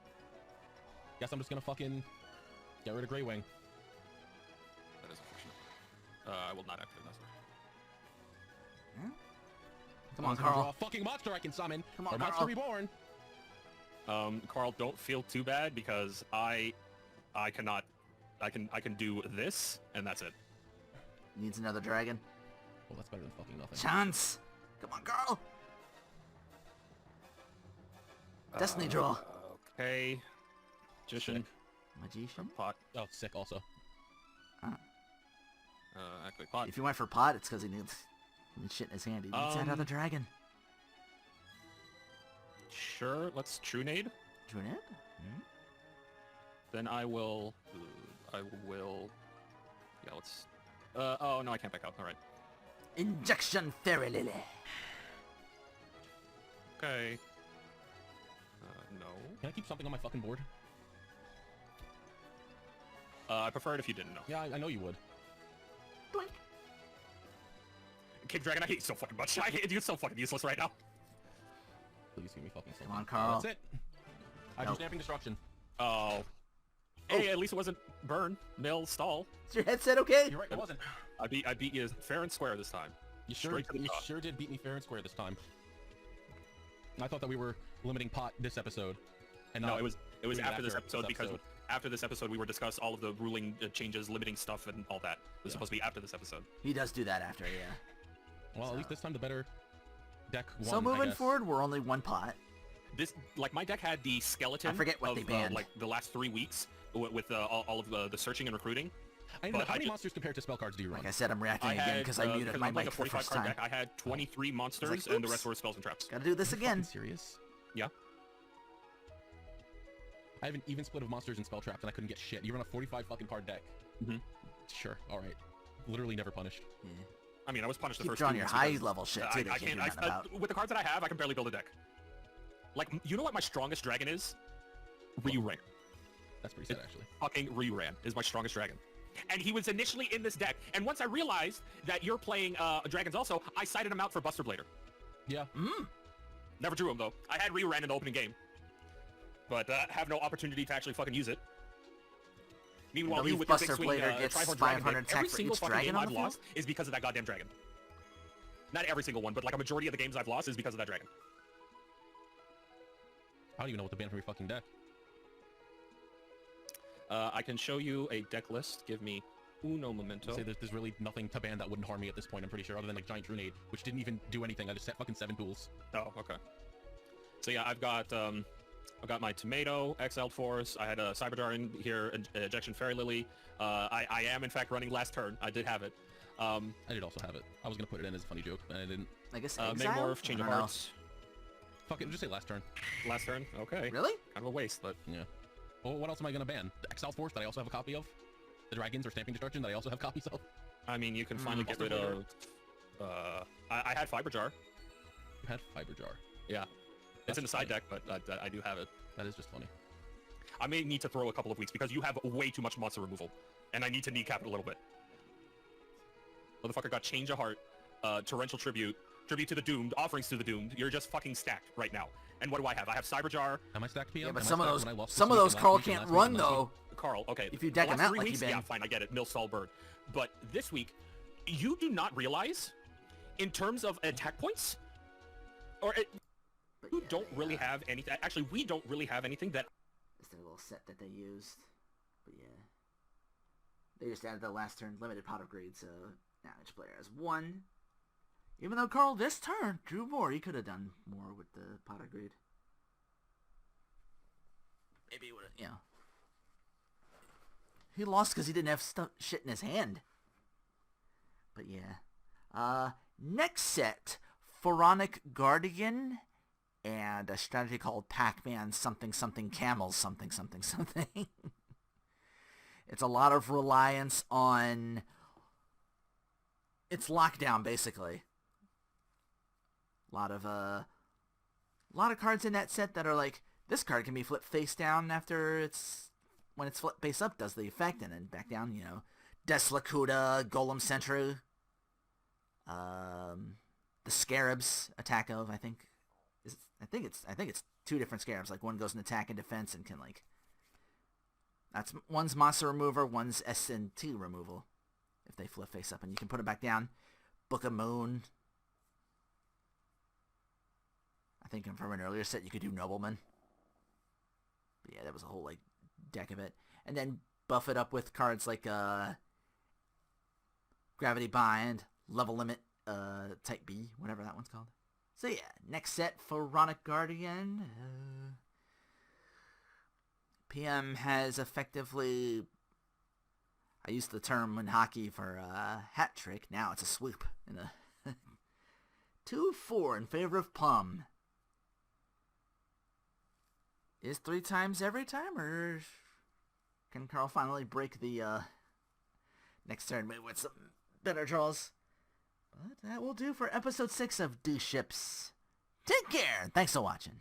Guess I'm just gonna fucking get rid of Grey Wing. That is unfortunate. I will not activate Nuzzler. Come on, I'm gonna draw Carl. a fucking monster I can summon. Come on, or Monster Carl. Reborn. Carl, don't feel too bad because I cannot. I can do this and that's it. Needs another dragon. Well, that's better than fucking nothing. Chance. Come on, Carl. Destiny draw. Okay. Magician. Magician. Pot. Oh, sick also. Activate pot. If you went for pot, it's because he needs shit in his hand. He needs that other dragon. Sure. Let's Trunade. Join it? Then I will. Yeah. Let's. Oh no, I can't back out. All right. Injection Fairy Lily. Okay. No. Can I keep something on my fucking board? I prefer it if you didn't know. Yeah, I know you would. Blink. Cave Dragon, I hate you so fucking much. I hate you. It's so fucking useless right now. Please give me fucking something. Come on, Carl. That's it. I Nope. do Snapping Destruction. Oh. Hey, at least it wasn't burn, mill, stall. Is your headset okay? You're right, it wasn't. I beat you fair and square this time. You sure, Straight to the you top. sure did beat me fair and square this time. I thought that we were limiting pot this episode. And No, not it was doing it after this episode because episode. after this episode we were discuss all of the ruling changes, limiting stuff, and all that. It was supposed to be after this episode. He does do that after, yeah. Well, at least this time the better deck won, So I moving guess. forward, we're only one pot. This, like, my deck had the skeleton. I forget what of, they banned. like the last 3 weeks with all of the searching and recruiting. I know, But how many monsters compared to spell cards do you run? Like I said, I'm reacting again because I muted my I'm like mic a for the 45 first card time. deck. I had 23 monsters, like, and the rest oops. were spells and traps. Gotta do this Are you again. fucking serious? Yeah. I have an even split of monsters and spell traps, and I couldn't get shit. You run a 45 fucking card deck. Mm-hmm. Sure, all right. Literally never punished. Yeah. I mean, I was punished the Keep first drawing 2 your weeks high because, level shit too. That I you can't can't. do nothing about. With the cards that I have, I can barely build a deck. Like, you know what my strongest dragon is? Reran. That's pretty sad, actually. Fucking Reran is my strongest dragon. And he was initially in this deck, and once I realized that you're playing dragons also, I sided him out for Buster Blader. Yeah. Never drew him, though. I had Reran in the opening game. But have no opportunity to actually fucking use it. Meanwhile, you with your big Buster swing Blader gets Trihorn 500 Dragon, attack every for single each fucking dragon game on I've the field? lost is because of that goddamn dragon. Not every single one, but like a majority of the games I've lost is because of that dragon. I don't even know what to ban from your fucking deck. I can show you a deck list. Give me uno momento. Say there's really nothing to ban that wouldn't harm me at this point, I'm pretty sure, other than like Giant Drunade, which didn't even do anything. I just set fucking 7 tools. Oh, okay. So yeah, I've got my Tomato, Exiled Force. I had a Cyberjar in here, Ejection Fairy Lily. I am in fact running Last Turn. I did have it. I did also have it. I was gonna put it in as a funny joke, and I didn't. I guess Megamorph, Change of Hearts. Fuck it, just say Last Turn. Last Turn. Okay. Really? Kind of a waste, but Yeah. Well, what else am I gonna ban? The Exile Force that I also have a copy of. The Dragons or Stamping Destruction that I also have copies of. I mean, you can finally get rid of. I had Fiberjar. You had Fiber Jar. Yeah. It's in the side deck, but I do have it. That is just funny. I may need to throw a couple of weeks because you have way too much monster removal, and I need to kneecap it a little bit. Motherfucker got Change of Heart, Torrential Tribute, Tribute to the Doomed, Offerings to the Doomed. You're just fucking stacked right now. And what do I have? I have Cyberjar. Am I stacked, PM? Yeah, but Am I some of stacked those, when I lost some this of week those and Carl last week and can't last week run and last week? though. Carl, okay. If you the deck last him out 3 like weeks, you've been. yeah, fine, I get it. Millstall Bird. But this week, you do not realize, in terms of attack points, or you don't really have anything. Actually, we don't really have anything that. It's their little set that they used. But yeah. They just added the last turn limited pot of greed, so now each player has 1. Even though Carl this turn drew more, he could have done more with the pot of greed. Maybe he would have, you know. He lost because he didn't have shit in his hand. But yeah. Next set, Pharaonic Guardian, and a strategy called Pac-Man something something camels something something something. It's a lot of reliance on... It's lockdown, basically. A lot of cards in that set that are like, this card can be flipped face down after it's... When it's flipped face up, does the effect, and then back down, you know. Deslakuta, Golem Sentry. The Scarabs attack of, I think. I think it's 2 different Scarabs. Like, one goes in attack and defense and can, like... One's monster remover, one's S&T removal. If they flip face up, and you can put it back down. Book of Moon. I think from an earlier set you could do Nobleman. But yeah, that was a whole like deck of it. And then buff it up with cards like Gravity Bind, Level Limit, Type B, whatever that one's called. So yeah, next set, Pharaonic Guardian. PM has effectively... I used the term in hockey for hat trick. Now it's a swoop. In a 2-4 in favor of Plum. Is 3 times every time, or can Carl finally break the next turn with some better draws? But that will do for episode 6 of DSHYPS. Take care. Thanks for watching.